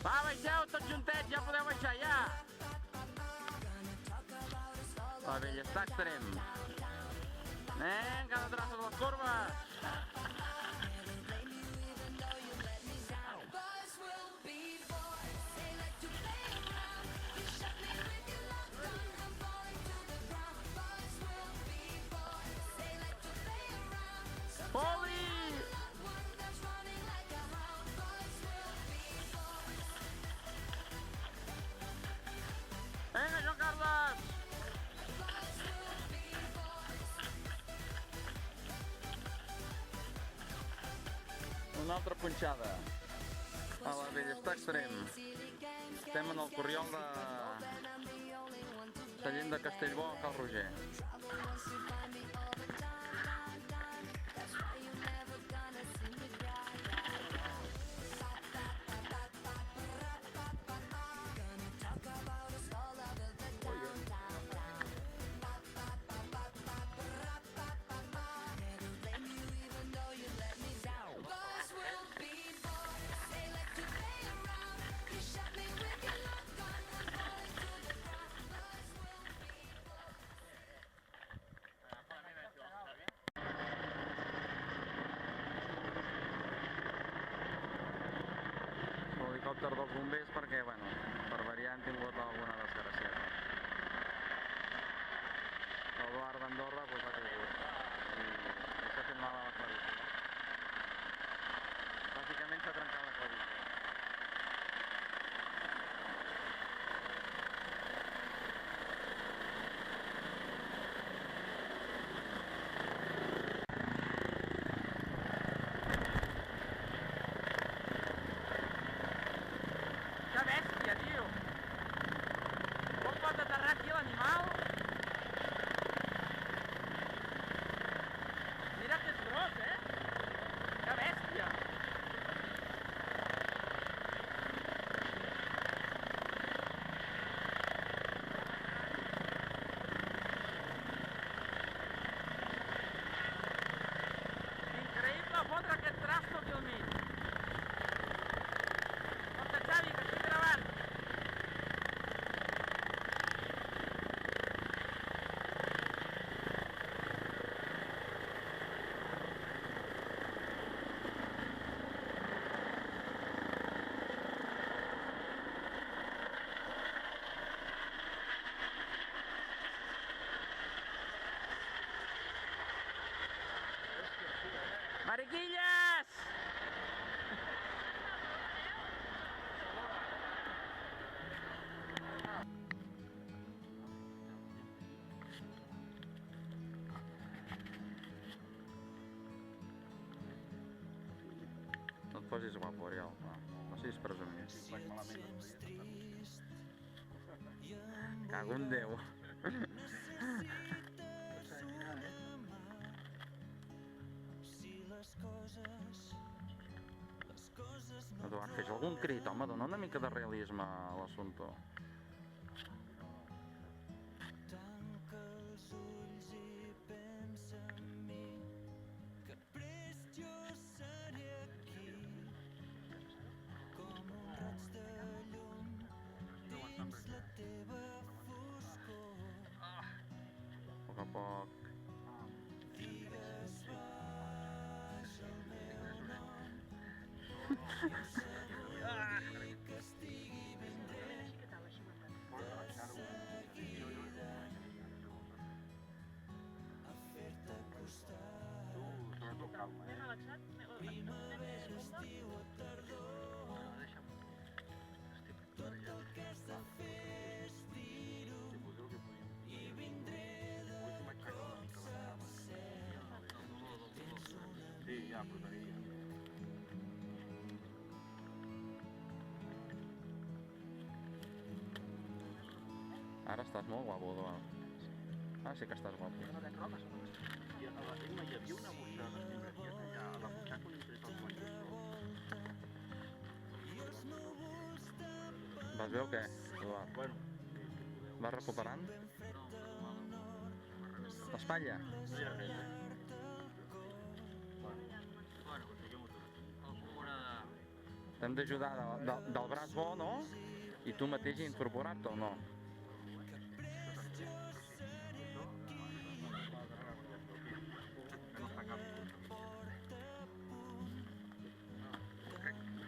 Va, baixeu tots juntets, ja podeu baixar, ja! Va, bé, ja està extrem. Vinga, no traces les curves! Poli! Vinga, Joan Carles! Una altra punxada. A la Bellestar Extrem. Estem en el corriol de Sallent de Castellbò a Cal Roger. Helicòpter dels bombers perquè, bueno, per variar hem tingut alguna desgràcia. L'Eduard d'Andorra ha caigut i s'ha fet mal a la clavícula. Bàsicament s'ha trencat la clavícula. Que bèstia, tio! Com pot aterrar aquí l'animal? Mira que és gros, eh? Que bèstia! Increïble fotre aquest trasto aquí al mig! Compte, Xavi, que estic gravant! Mariquilles! No et posis guapo, Oriol, no siguis presumit. Cago en Déu. Eduard, fes algun crit, home, dona una mica de realisme a l'assumpte. Tanca els ulls i pensa en mi, que prest jo seré aquí, com un raig de llum dins la teva foscor. A poc a poc. Digues baix el meu nom, i asseguri que estigui ben dret de seguida a fer-te costat. Primavera, estiu o tardor, tot el que has de fer és dir-ho i vindré de cops al cel. Tens una Sí, ja, portaria. Ara estàs molt guapo, Eduard. Ara sí que estàs guapo. I a la Tecma hi havia una bossa de llibreries allà, a la butxaca on he tret els guanys. Vas bé o què, Eduard? Bueno, Vas recuperant? L'espatlla? no hi ha res, Bueno, doncs fiquem-ho tot. El comuna de... T'hem d'ajudar del braç bo, no? I tu mateix incorporar-te o no?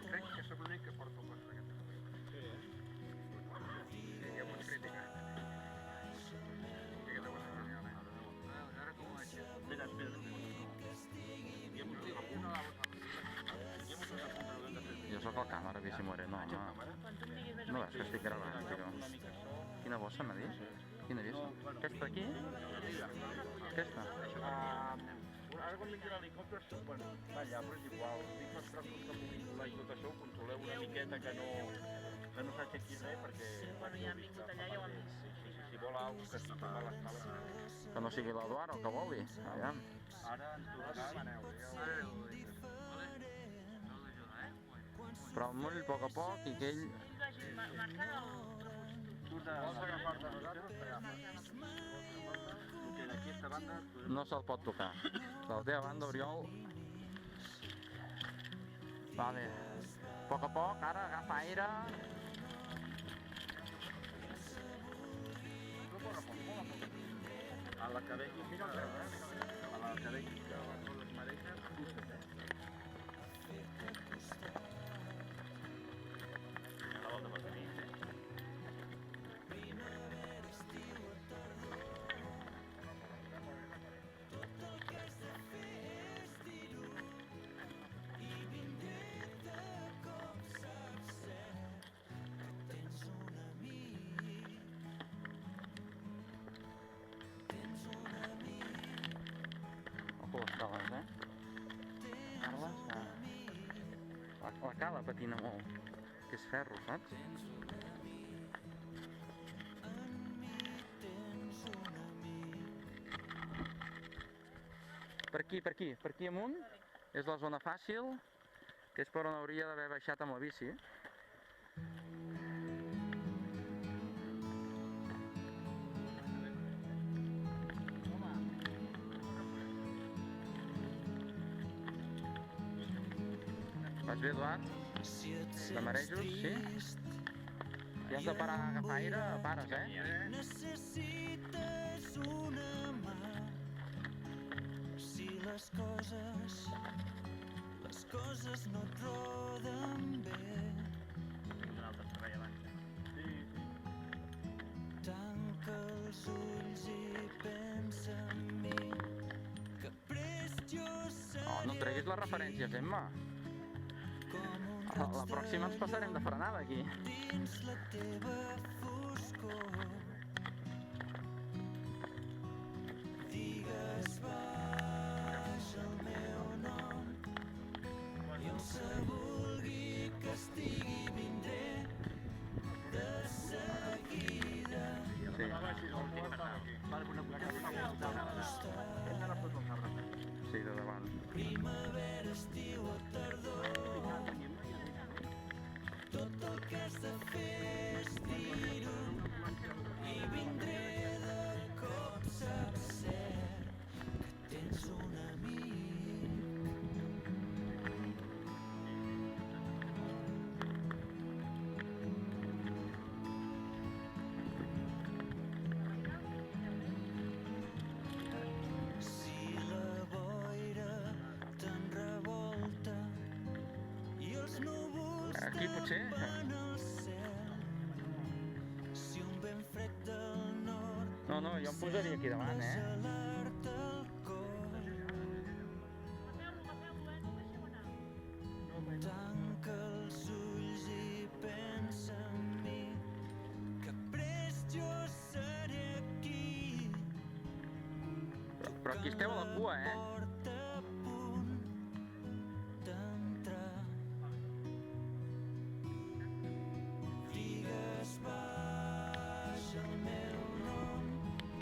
Crec que sóc l'únic que porto coses d'aquestes. Sí, ja ho pots criticar. Sí que te ho has genial, Ara com ho he hecho? Espera. Jo sóc el càmera, Vichy Moreno, no? No veus que estic gravant, tio? Quina bossa m'ha dit? Quina bossa? Aquesta d'aquí? Aquesta? Ara quan vingui l'helicòpter, bueno, va allà, però és igual. Dic els trossos de pel·lícula i tot això, ho controleu una miqueta que no s'aixequi res, perquè... Bueno, ja han vingut allà i ja ho han vist. Si vol alguna cosa que estigui mal a l'escala... Que no sigui l'Eduard el que vulgui. Aviam. Ara ens tornarà... Però el moll a poc a poc i que ell... Marcant el... Tu vols agafar-te a nosaltres? Que d'aquesta banda... No se'l pot tocar. De la teva banda, Oriol. Vale. A poc a poc, ara agafa aire. A la que vegi, mira el peu, a la que vegi que les mereixes, puja't, La volta per tenir, Ojo les cales, Carles, la cala patina molt. Que és ferro, saps? Per aquí amunt és la zona fàcil, que és per on hauria d'haver baixat amb la bici. Vas bé, Eduard? De marejos, sí? Si has de parar a agafar aire, pares, Necessites una mà. Si les coses no et roden bé. un altre servei abans. Tanca els ulls i pensa en mi, que prest jo seré Oh, no treguis les referències, Emma. La pròxima ens passarem de frenada aquí. dins la teva foscor. Digues baix el meu nom i on se vulgui que estigui vindré de seguida. Sí. Sí, de davant. Primavera, estiu o tardor, tot el que has de fer és dir-ho i vindré de cop, saps cert que tens un amic. Si la boira te'n revolta i els núvols Aquí potser? tapen el cel, si un vent fred del nord No, jo em posaria aquí davant, alerta el cor. Tanca els ulls i pensa en mi, que prest jo seré aquí. Però aquí esteu a la cua, Porta